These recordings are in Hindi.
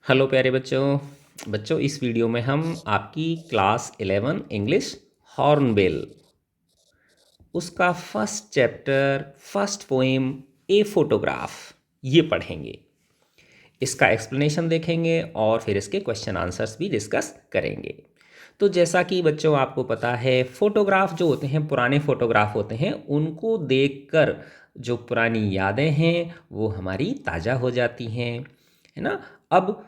हेलो प्यारे बच्चों। बच्चों, इस वीडियो में हम आपकी क्लास 11 इंग्लिश हॉर्नबिल उसका first chapter first poem a photograph ये पढ़ेंगे। इसका एक्सप्लेनेशन देखेंगे और फिर इसके क्वेश्चन आंसर्स भी डिस्कस करेंगे। तो जैसा कि बच्चों आपको पता है, फोटोग्राफ जो होते हैं, पुराने फोटोग्राफ होते हैं, उनको देखकर जो पुरानी यादें हैं वो हमारी ताज़ा हो जाती हैं, है ना। अब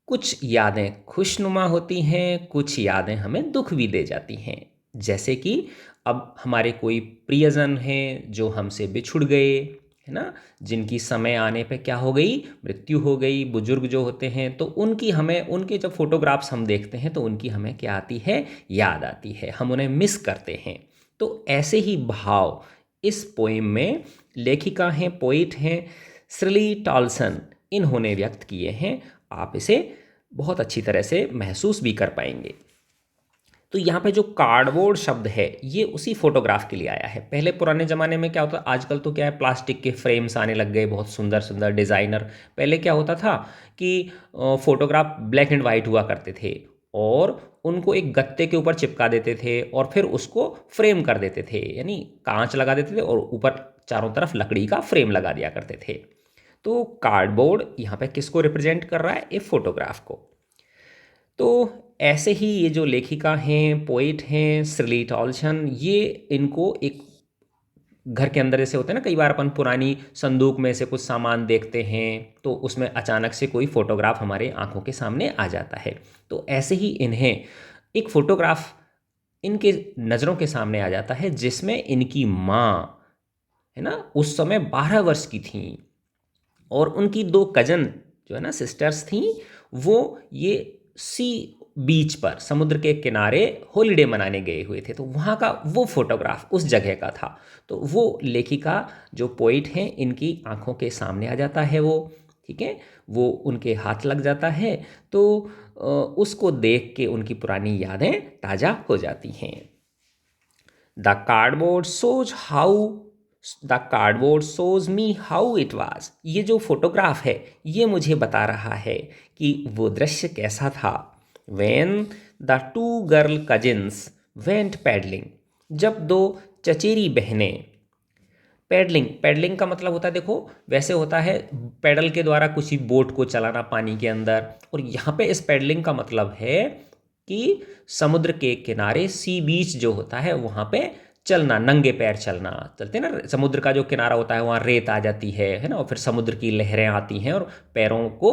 कुछ यादें खुशनुमा होती हैं, कुछ यादें हमें दुख भी दे जाती हैं। जैसे कि अब हमारे कोई प्रियजन हैं जो हमसे बिछुड़ गए, है ना, जिनकी समय आने पे क्या हो गई, मृत्यु हो गई। बुजुर्ग जो होते हैं तो उनकी हमें, उनके जब फोटोग्राफ्स हम देखते हैं तो उनकी हमें क्या आती है, याद आती है, हम उन्हें मिस करते हैं। तो ऐसे ही भाव इस पोएम में लेखिका हैं, पोइट हैं श्रिली टॉल्सन, इन्होंने व्यक्त किए हैं। आप इसे बहुत अच्छी तरह से महसूस भी कर पाएंगे। तो यहाँ पे जो कार्डबोर्ड शब्द है ये उसी फोटोग्राफ के लिए आया है। पहले पुराने ज़माने में क्या होता, आजकल तो क्या है, प्लास्टिक के फ्रेम्स आने लग गए, बहुत सुंदर सुंदर डिज़ाइनर। पहले क्या होता था कि फोटोग्राफ ब्लैक एंड वाइट हुआ करते थे और उनको एक गत्ते के ऊपर चिपका देते थे और फिर उसको फ्रेम कर देते थे, यानी कांच लगा देते थे और ऊपर चारों तरफ लकड़ी का फ्रेम लगा दिया करते थे। तो कार्डबोर्ड यहाँ पे किसको रिप्रेजेंट कर रहा है, ए फोटोग्राफ को। तो ऐसे ही ये जो लेखिका हैं, पोइट हैं श्रिली टॉल्सन, ये इनको एक घर के अंदर जैसे होते हैं ना, कई बार अपन पुरानी संदूक में से कुछ सामान देखते हैं तो उसमें अचानक से कोई फोटोग्राफ हमारे आंखों के सामने आ जाता है। तो ऐसे ही इन्हें एक फोटोग्राफ इनके नज़रों के सामने आ जाता है जिसमें इनकी माँ, है ना, उस समय 12 वर्ष की थी और उनकी दो कजन जो है ना, सिस्टर्स थी, वो ये सी बीच पर, समुद्र के किनारे हॉलिडे मनाने गए हुए थे। तो वहाँ का वो फोटोग्राफ उस जगह का था। तो वो लेखिका जो पोइट हैं, इनकी आंखों के सामने आ जाता है वो, ठीक है, वो उनके हाथ लग जाता है। तो उसको देख के उनकी पुरानी यादें ताज़ा हो जाती हैं। The cardboard shows how the cardboard shows me how it was. ये जो फोटोग्राफ है ये मुझे बता रहा है कि वो दृश्य कैसा था। When the two girl cousins went paddling, जब दो चचेरी बहनें, पैडलिंग, पैडलिंग का मतलब होता है, देखो वैसे होता है पैडल के द्वारा कुछ ही बोट को चलाना पानी के अंदर, और यहाँ पे इस पैडलिंग का मतलब है कि समुद्र के किनारे, सी बीच जो होता है वहाँ पे चलना, नंगे पैर चलना, चलते हैं ना, समुद्र का जो किनारा होता है वहाँ रेत आ जाती है ना, और फिर समुद्र की लहरें आती हैं और पैरों को,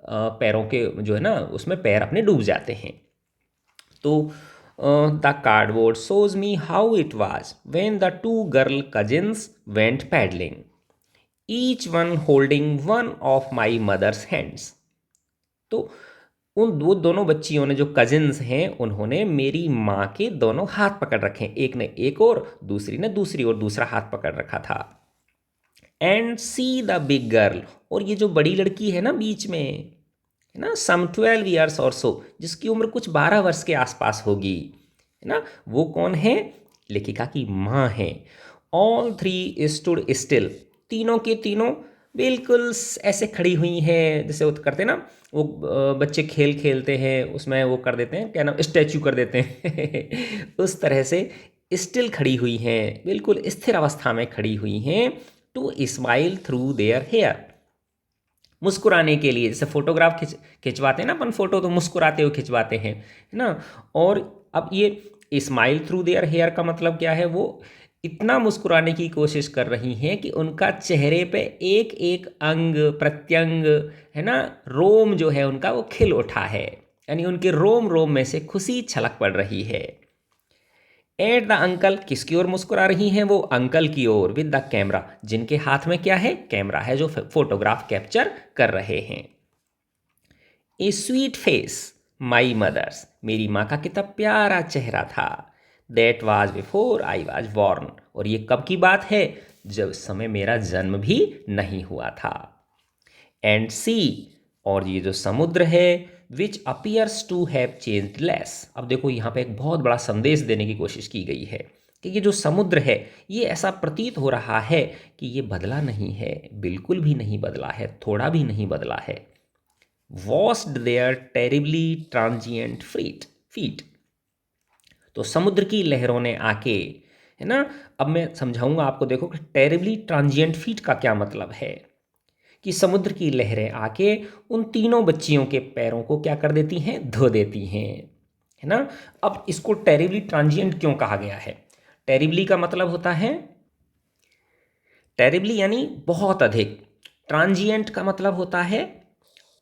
पैरों के जो है ना उसमें पैर अपने डूब जाते हैं। तो the cardboard shows me how it was when the two girl cousins went paddling, each one holding one of my mother's hands। तो उन दो दोनों बच्चियों ने, जो कजिन्स हैं, उन्होंने मेरी माँ के दोनों हाथ पकड़ रखे, एक ने एक और, दूसरी ने दूसरी और, दूसरा हाथ पकड़ रखा था। And see the big girl, और ये जो बड़ी लड़की है ना बीच में, है ना, सम 12 ईयर्स और सो, जिसकी उम्र कुछ 12 वर्ष के आसपास होगी, है ना, वो कौन है, लेखिका की माँ है। ऑल थ्री स्टूड स्टिल, तीनों के तीनों बिल्कुल ऐसे खड़ी हुई हैं, जैसे वो करते ना, वो बच्चे खेल खेलते हैं उसमें वो कर देते हैं, क्या नाम, स्टैचू कर देते हैं उस तरह से स्टिल खड़ी हुई हैं, बिल्कुल स्थिर अवस्था में खड़ी हुई हैं। To smile through their hair, मुस्कुराने के लिए, जैसे फोटोग्राफ खिंचवाते हैं ना अपन, फोटो तो मुस्कुराते हुए खिंचवाते हैं, है ना। और अब ये स्माइल थ्रू देयर हेयर का मतलब क्या है, वो इतना मुस्कुराने की कोशिश कर रही हैं कि उनका चेहरे पे एक एक अंग प्रत्यंग, है ना, रोम जो है उनका वो खिल उठा है, यानी उनके रोम रोम में से खुशी छलक पड़ रही है। एट द अंकल, किसकी ओर मुस्कुरा रही हैं, वो अंकल की ओर, विद द कैमरा, जिनके हाथ में क्या है, कैमरा है, जो फोटोग्राफ कैप्चर कर रहे हैं। A sweet face my mother's, मेरी माँ का कितना प्यारा चेहरा था। That was before I was born, और ये कब की बात है, जब इस समय मेरा जन्म भी नहीं हुआ था। एंड सी, और ये जो समुद्र है, which appears to have changed less. अब देखो यहाँ पे एक बहुत बड़ा संदेश देने की कोशिश की गई है कि ये जो समुद्र है ये ऐसा प्रतीत हो रहा है कि ये बदला नहीं है, बिल्कुल भी नहीं बदला है, थोड़ा भी नहीं बदला है। Washed their terribly transient feet. तो समुद्र की लहरों ने आके, है ना, अब मैं समझाऊंगा आपको। देखो कि टेरिबली ट्रांजिएंट फीट का क्या मतलब है, कि समुद्र की लहरें आके उन तीनों बच्चियों के पैरों को क्या कर देती हैं, धो देती हैं, है ना। अब इसको टेरिबली ट्रांजिएंट क्यों कहा गया है? टेरिबली का मतलब होता है, टेरिबली यानी बहुत अधिक, ट्रांजिएंट का मतलब होता है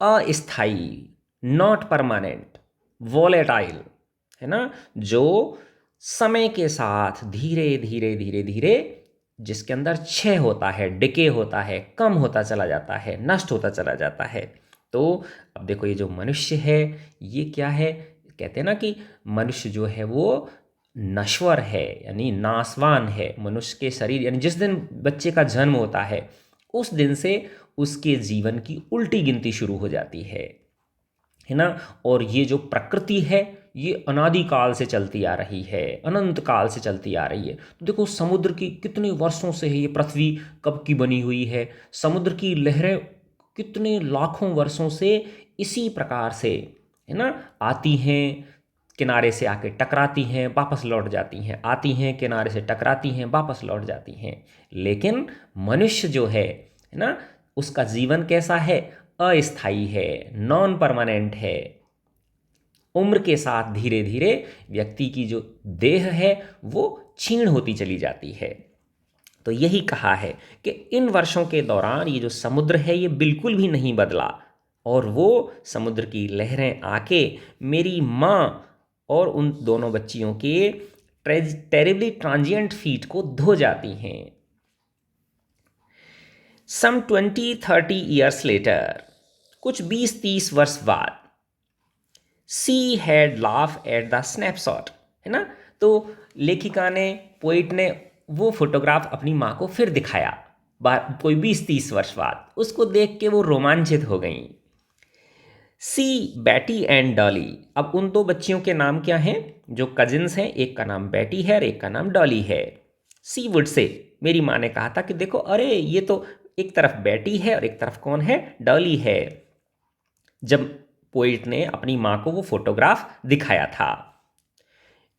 अस्थाई, नॉट परमानेंट, वॉलेटाइल, है ना, जो समय के साथ धीरे धीरे धीरे धीरे जिसके अंदर क्षय होता है, डिके होता है, कम होता चला जाता है, नष्ट होता चला जाता है। तो अब देखो ये जो मनुष्य है ये क्या है, कहते हैं ना कि मनुष्य जो है वो नश्वर है, यानी नासवान है। मनुष्य के शरीर, यानी जिस दिन बच्चे का जन्म होता है उस दिन से उसके जीवन की उल्टी गिनती शुरू हो जाती है ना। और ये जो प्रकृति है ये अनादिकाल से चलती आ रही है, अनंत काल से चलती आ रही है। तो देखो समुद्र की कितने वर्षों से है ये पृथ्वी, कब की बनी हुई है। समुद्र की लहरें कितने लाखों वर्षों से इसी प्रकार से, है ना, आती हैं, किनारे से आके टकराती हैं, वापस लौट जाती हैं, आती हैं, किनारे से टकराती हैं, वापस लौट जाती हैं। लेकिन मनुष्य जो है ना, उसका जीवन कैसा है, अस्थाई है, नॉन परमानेंट है। उम्र के साथ धीरे धीरे व्यक्ति की जो देह है वो क्षीण होती चली जाती है। तो यही कहा है कि इन वर्षों के दौरान ये जो समुद्र है ये बिल्कुल भी नहीं बदला, और वो समुद्र की लहरें आके मेरी माँ और उन दोनों बच्चियों के टेरिबली ट्रांजिएंट फीट को धो जाती हैं। सम 20-30 ईयर्स लेटर, कुछ 20-30 वर्ष बाद, she had laugh at the snapshot, है ना। तो लेखिका ने, पोइट ने वो फोटोग्राफ अपनी माँ को फिर दिखाया, कोई 20-30 वर्ष बाद। उसको देख के वो रोमांचित हो गई। सी बैटी एंड डॉली, अब उन दो बच्चियों के नाम क्या हैं, जो कजिन्स हैं, एक का नाम बैटी है और एक का नाम डॉली है। सी वुड से, मेरी माँ ने कहा था कि देखो अरे ये तो एक तरफ बैटी है और एक तरफ कौन है, डॉली है, जब पोइट ने अपनी माँ को वो फोटोग्राफ दिखाया था।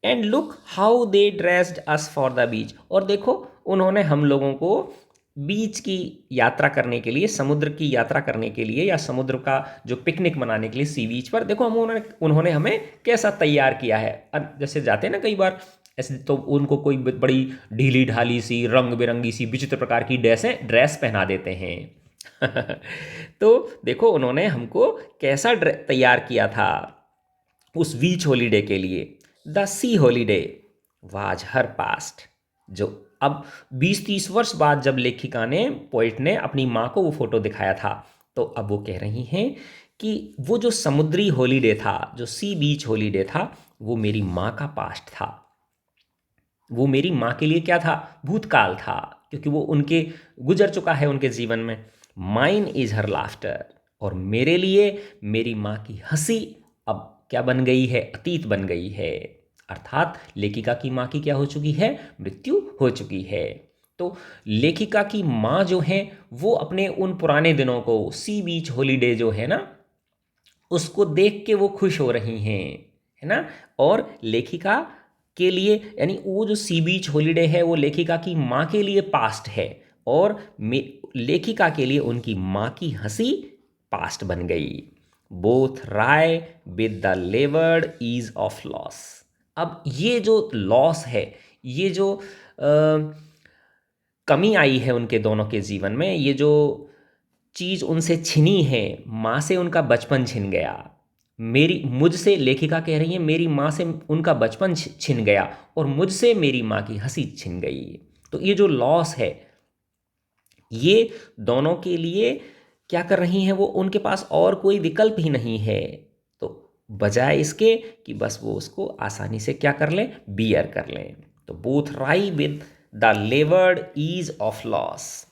And look how they dressed us for the beach, और देखो उन्होंने हम लोगों को बीच की यात्रा करने के लिए, समुद्र की यात्रा करने के लिए, या समुद्र का जो पिकनिक मनाने के लिए सी बीच पर, देखो हम उन्होंने हमें कैसा तैयार किया है। जैसे जाते हैं ना कई बार ऐसे, तो उनको कोई बड़ी ढीली ढाली सी रंग बिरंगी सी विचित्र प्रकार की ड्रेस पहना देते हैं। तो देखो उन्होंने हमको कैसा तैयार किया था उस बीच हॉलीडे के लिए। The C holiday was her past, जो अब 20-30 वर्ष बाद जब लेखिका ने, पोइट ने अपनी माँ को वो फोटो दिखाया था, तो अब वो कह रही हैं कि वो जो समुद्री हॉलीडे था, जो सी बीच हॉलीडे था, वो मेरी माँ का पास्ट था। वो मेरी माँ के लिए क्या था, भूतकाल था, क्योंकि वो उनके गुजर चुका है उनके जीवन में। माइन इज हर लाफ्टर, और मेरे लिए मेरी माँ की हंसी अब क्या बन गई है, अतीत बन गई है। अर्थात लेखिका की माँ की क्या हो चुकी है, मृत्यु हो चुकी है। तो लेखिका की माँ जो है वो अपने उन पुराने दिनों को, सी बीच हॉलीडे जो है ना, उसको देख के वो खुश हो रही हैं, है ना। और लेखिका के लिए, यानी वो जो सी बीच हॉलीडे है वो लेखिका की माँ के लिए पास्ट है, और लेखिका के लिए उनकी माँ की हंसी पास्ट बन गई। Both wry with the levered ease of loss. अब ये जो लॉस है, ये जो कमी आई है उनके दोनों के जीवन में, ये जो चीज़ उनसे छिनी है, माँ से उनका बचपन छिन गया, मेरी मुझसे, लेखिका कह रही है मेरी माँ से उनका बचपन छिन गया, और मुझसे मेरी माँ की हंसी छिन गई। तो ये जो लॉस है, ये दोनों के लिए क्या कर रही हैं, वो उनके पास और कोई विकल्प ही नहीं है। तो बजाय इसके कि बस वो उसको आसानी से क्या कर लें, बियर कर लें। तो बोथ राई with the levered ease of loss.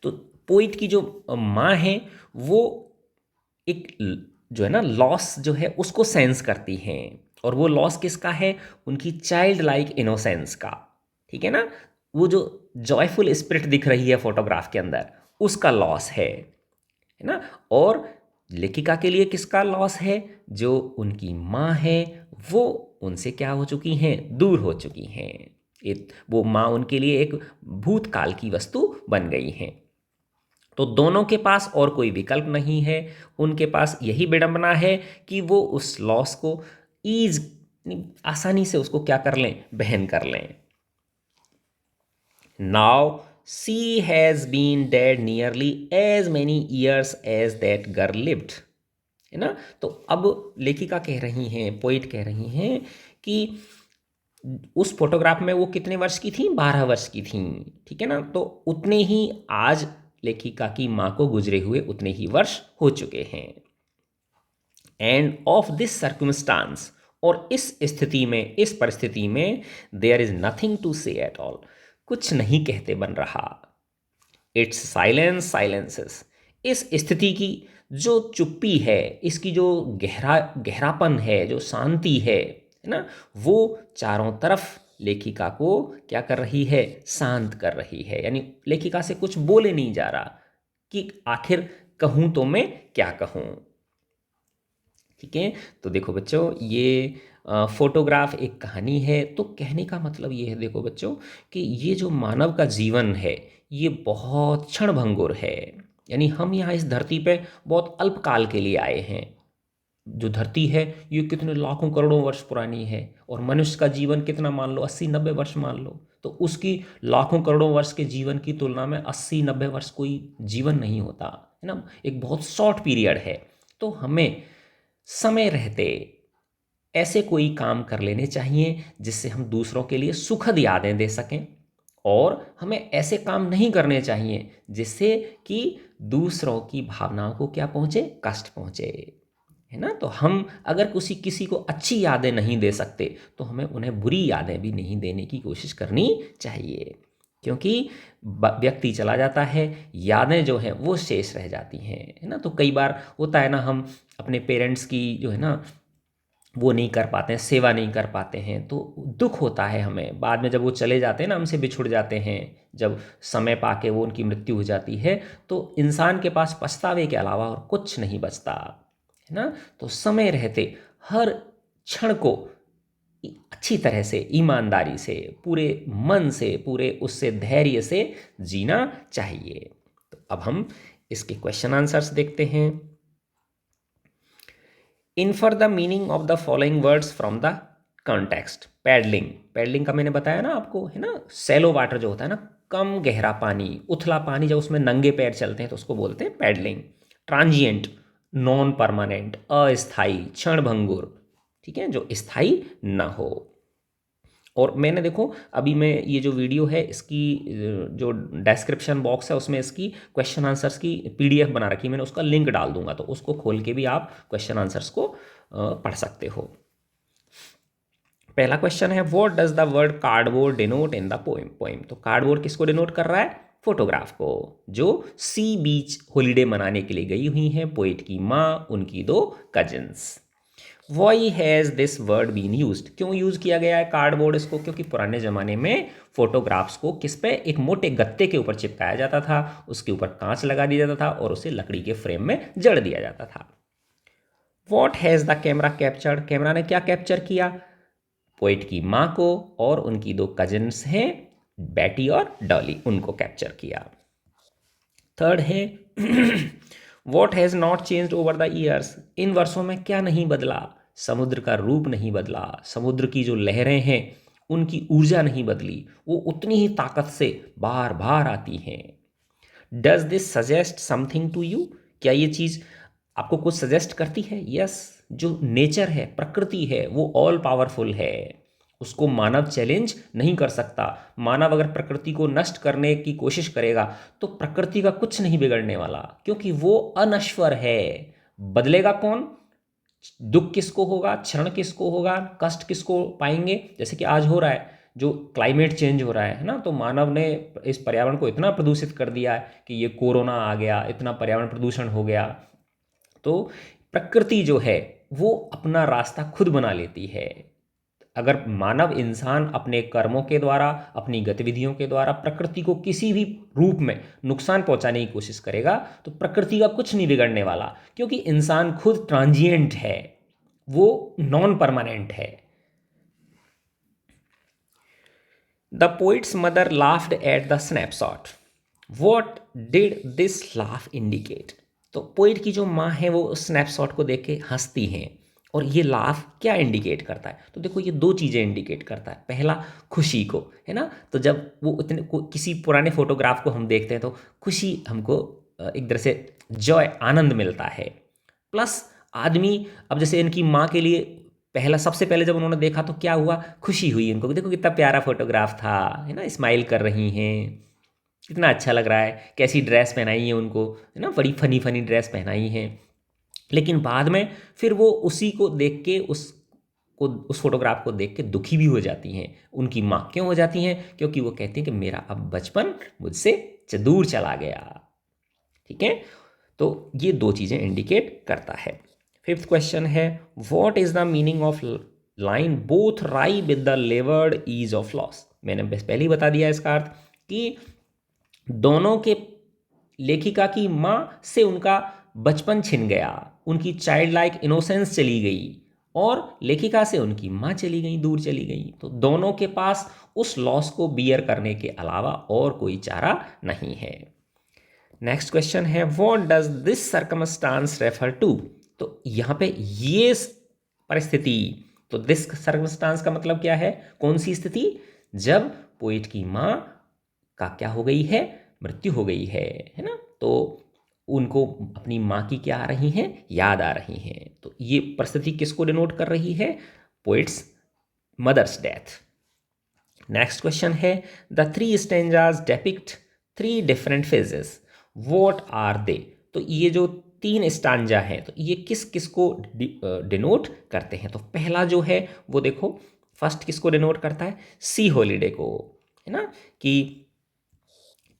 तो पोइट की जो माँ है वो एक जो है ना लॉस जो है उसको सेंस करती हैं, और वो लॉस किसका है, उनकी चाइल्ड लाइक इनोसेंस का, ठीक है ना। वो जो जॉयफुल स्पिरिट दिख रही है फोटोग्राफ के अंदर, उसका लॉस है। है ना। और लेखिका के लिए किसका लॉस है? जो उनकी माँ है वो उनसे क्या हो चुकी हैं? दूर हो चुकी हैं। वो माँ उनके लिए एक भूतकाल की वस्तु बन गई हैं। तो दोनों के पास और कोई विकल्प नहीं है, उनके पास यही विडंबना है कि वो उस लॉस को ईज आसानी से उसको क्या कर लें? बहन कर लें। Now she has been dead nearly as many years as that girl lived, है ना। तो अब लेखिका कह रही हैं, पोइट कह रही हैं कि उस फोटोग्राफ में वो कितने वर्ष की थी? 12 वर्ष की थी, ठीक है ना। तो उतने ही आज लेखिका की माँ को गुजरे हुए उतने ही वर्ष हो चुके हैं। एंड ऑफ दिस सर्कमस्टांस, और इस स्थिति में, इस परिस्थिति में, देयर इज नथिंग टू से एट ऑल, कुछ नहीं कहते बन रहा। इट्स साइलेंस साइलेंसेस, इस स्थिति की जो चुप्पी है, इसकी जो गहरापन है, जो शांति है ना, वो चारों तरफ लेखिका को क्या कर रही है? शांत कर रही है। यानी लेखिका से कुछ बोले नहीं जा रहा कि आखिर कहूँ तो मैं क्या कहूँ। ठीक है। तो देखो बच्चों, ये फोटोग्राफ एक कहानी है। तो कहने का मतलब ये है, देखो बच्चों, कि ये जो मानव का जीवन है ये बहुत क्षणभंगुर है। यानी हम यहाँ इस धरती पे बहुत अल्पकाल के लिए आए हैं। जो धरती है ये कितने लाखों करोड़ों वर्ष पुरानी है, और मनुष्य का जीवन कितना मान लो? 80-90 वर्ष मान लो। तो उसकी लाखों करोड़ों वर्ष के जीवन की तुलना में 80-90 वर्ष कोई जीवन नहीं होता, है ना। एक बहुत शॉर्ट पीरियड है। तो हमें समय रहते ऐसे कोई काम कर लेने चाहिए जिससे हम दूसरों के लिए सुखद यादें दे सकें, और हमें ऐसे काम नहीं करने चाहिए जिससे कि दूसरों की भावनाओं को क्या पहुंचे? कष्ट पहुंचे, है ना। तो हम अगर किसी को अच्छी यादें नहीं दे सकते तो हमें उन्हें बुरी यादें भी नहीं देने की कोशिश करनी चाहिए, क्योंकि व्यक्ति चला जाता है, यादें जो हैं वो शेष रह जाती हैं, है ना। तो कई बार होता है ना, हम अपने पेरेंट्स की जो है ना वो नहीं कर पाते हैं, सेवा नहीं कर पाते हैं, तो दुख होता है हमें। बाद में जब वो चले जाते हैं ना, हमसे बिछुड़ जाते हैं, जब समय पाके वो उनकी मृत्यु हो जाती है, तो इंसान के पास पछतावे के अलावा और कुछ नहीं बचता, है ना। तो समय रहते हर क्षण को अच्छी तरह से, ईमानदारी से, पूरे मन से, पूरे उससे धैर्य से जीना चाहिए। तो अब हम इसके क्वेश्चन आंसर्स देखते हैं। Infer the meaning of the following words from the context. Paddling, paddling का मैंने बताया ना आपको, है ना। सैलो वाटर जो होता है ना, कम गहरा पानी, उथला पानी, जब उसमें नंगे पैर चलते हैं तो उसको बोलते हैं पैडलिंग। ट्रांजिएंट, नॉन परमानेंट, अस्थाई, क्षणभंगुर, ठीक है, जो स्थायी ना हो। और मैंने देखो अभी मैं ये जो वीडियो है इसकी जो डिस्क्रिप्शन बॉक्स है उसमें इसकी क्वेश्चन आंसर्स की पीडीएफ बना रखी है, मैंने उसका लिंक डाल दूंगा, तो उसको खोल के भी आप क्वेश्चन आंसर्स को पढ़ सकते हो। पहला क्वेश्चन है, what does the word cardboard denote in the poem. Poem, तो कार्डबोर्ड किसको डिनोट कर रहा है? फोटोग्राफ को, जो सी बीच हॉलीडे मनाने के लिए गई हुई हैं, पोइट की माँ, उनकी दो cousins. Why has this word been used, क्यों यूज़ किया गया है कार्डबोर्ड इसको? क्योंकि पुराने ज़माने में फोटोग्राफ्स को किस पे? एक मोटे गत्ते के ऊपर चिपकाया जाता था, उसके ऊपर कांच लगा दिया जाता था और उसे लकड़ी के फ्रेम में जड़ दिया जाता था। What has the camera captured, camera ने क्या कैप्चर किया? पोइट की माँ को और उनकी दो कजिन्स हैं बैटी और डॉली, उनको कैप्चर किया। थर्ड है, what has not changed over the years, इन वर्षों में क्या नहीं बदला? समुद्र का रूप नहीं बदला, समुद्र की जो लहरें हैं उनकी ऊर्जा नहीं बदली, वो उतनी ही ताकत से बार बार आती हैं। Does this suggest something to you, क्या ये चीज़ आपको कुछ सजेस्ट करती है? यस, जो नेचर है, प्रकृति है, वो ऑल पावरफुल है, उसको मानव चैलेंज नहीं कर सकता। मानव अगर प्रकृति को नष्ट करने की कोशिश करेगा तो प्रकृति का कुछ नहीं बिगड़ने वाला, क्योंकि वो अनश्वर है। बदलेगा कौन? दुख किसको होगा, क्षरण किसको होगा, कष्ट किसको पाएंगे? जैसे कि आज हो रहा है, जो क्लाइमेट चेंज हो रहा है ना, तो मानव ने इस पर्यावरण को इतना प्रदूषित कर दिया है कि ये कोरोना आ गया, इतना पर्यावरण प्रदूषण हो गया। तो प्रकृति जो है वो अपना रास्ता खुद बना लेती है। अगर मानव इंसान अपने कर्मों के द्वारा, अपनी गतिविधियों के द्वारा प्रकृति को किसी भी रूप में नुकसान पहुंचाने की कोशिश करेगा तो प्रकृति का कुछ नहीं बिगड़ने वाला, क्योंकि इंसान खुद ट्रांजिएंट है, वो नॉन परमानेंट है। The poets mother laughed at the snapshot. What did this laugh indicate? तो पोइट की जो माँ है वो स्नैपशॉट को देख के हंसती हैं, और ये लाफ क्या इंडिकेट करता है? तो देखो ये दो चीज़ें इंडिकेट करता है। पहला, खुशी को, है ना। तो जब वो किसी पुराने फोटोग्राफ को हम देखते हैं तो खुशी हमको एक तरह से जॉय, आनंद मिलता है। प्लस आदमी, अब जैसे इनकी माँ के लिए सबसे पहले जब उन्होंने देखा तो क्या हुआ, खुशी हुई इनको, देखो कितना प्यारा फोटोग्राफ था, है ना, स्माइल कर रही हैं, कितना अच्छा लग रहा है, कैसी ड्रेस पहनाई है उनको, है ना, बड़ी फनी फनी ड्रेस पहनाई है। लेकिन बाद में फिर वो उसी को देख के उस फोटोग्राफ को देख के दुखी भी हो जाती हैं। उनकी माँ क्यों हो जाती हैं? क्योंकि वो कहती हैं कि मेरा अब बचपन मुझसे दूर चला गया। ठीक है, तो ये दो चीज़ें इंडिकेट करता है। फिफ्थ क्वेश्चन है, what is the meaning of line both राई with the levered ease of loss? मैंने पहले ही बता दिया इसका अर्थ कि दोनों के, लेखिका की माँ से उनका बचपन छिन गया, उनकी चाइल्ड लाइक इनोसेंस चली गई, और लेखिका से उनकी माँ चली गई, दूर चली गई। तो दोनों के पास उस लॉस को बियर करने के अलावा और कोई चारा नहीं है। नेक्स्ट क्वेश्चन है, what does this circumstance refer to? तो यहाँ पे ये परिस्थिति, तो दिस सर्कमस्टांस का मतलब क्या है? कौन सी स्थिति? जब पोइट की माँ का क्या हो गई है, मृत्यु हो गई है ना। तो उनको अपनी माँ की क्या आ रही हैं, याद आ रही हैं। तो ये परिस्थिति किसको डिनोट कर रही है? Poet's mother's death. Next question है, the three stanzas depict three different phases, what are they? तो ये जो तीन स्टांजा हैं तो ये किस किस को डिनोट करते हैं? तो पहला जो है वो देखो, फर्स्ट किसको डिनोट करता है? सी हॉलीडे को, है ना, कि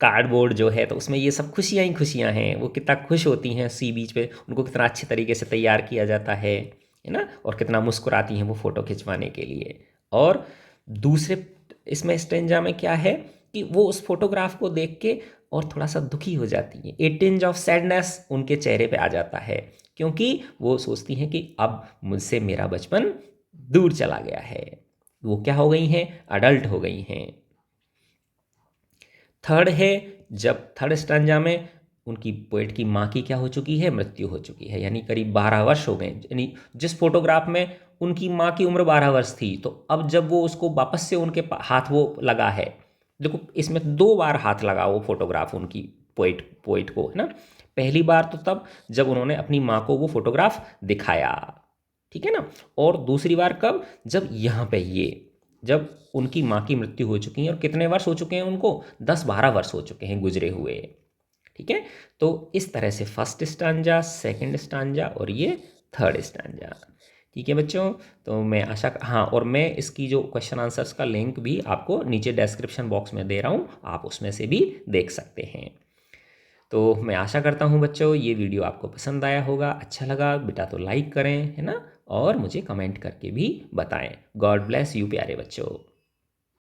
कार्डबोर्ड जो है तो उसमें ये सब खुशियाँ ही खुशियाँ हैं, वो कितना खुश होती हैं सी बीच पे, उनको कितना अच्छे तरीके से तैयार किया जाता है ना, और कितना मुस्कुराती हैं वो फ़ोटो खिंचवाने के लिए। और दूसरे इसमें स्टेंजा में क्या है कि वो उस फोटोग्राफ को देख के और थोड़ा सा दुखी हो जाती हैं, ए टिंज ऑफ सैडनेस उनके चेहरे पे आ जाता है, क्योंकि वो सोचती हैं कि अब मुझसे मेरा बचपन दूर चला गया है। वो क्या हो गई हैं? अडल्ट हो गई हैं। थर्ड है, जब थर्ड स्टांजा में उनकी पोएट की माँ की क्या हो चुकी है? मृत्यु हो चुकी है, यानी करीब 12 वर्ष हो गए। यानी जिस फोटोग्राफ में उनकी माँ की उम्र 12 वर्ष थी, तो अब जब वो उसको वापस से उनके हाथ वो लगा है, देखो इसमें 2 बार हाथ लगा वो फोटोग्राफ उनकी पोएट को, है ना। पहली बार तो तब जब उन्होंने अपनी माँ को वो फोटोग्राफ दिखाया, ठीक है ना। और दूसरी बार कब? जब यहाँ पे जब उनकी माँ की मृत्यु हो चुकी है, और कितने वर्ष हो चुके हैं उनको? 10-12 वर्ष हो चुके हैं गुजरे हुए। ठीक है, तो इस तरह से फर्स्ट स्टांजा, सेकंड स्टांजा और ये थर्ड स्टांजा। ठीक है बच्चों, तो मैं आशा, हाँ, और मैं इसकी जो क्वेश्चन आंसर्स का लिंक भी आपको नीचे डिस्क्रिप्शन बॉक्स में दे रहा हूँ, आप उसमें से भी देख सकते हैं। तो मैं आशा करता हूँ बच्चों ये वीडियो आपको पसंद आया होगा, अच्छा लगा बेटा तो लाइक करें, है ना, और मुझे कमेंट करके भी बताएं। गॉड ब्लेस यू प्यारे बच्चों।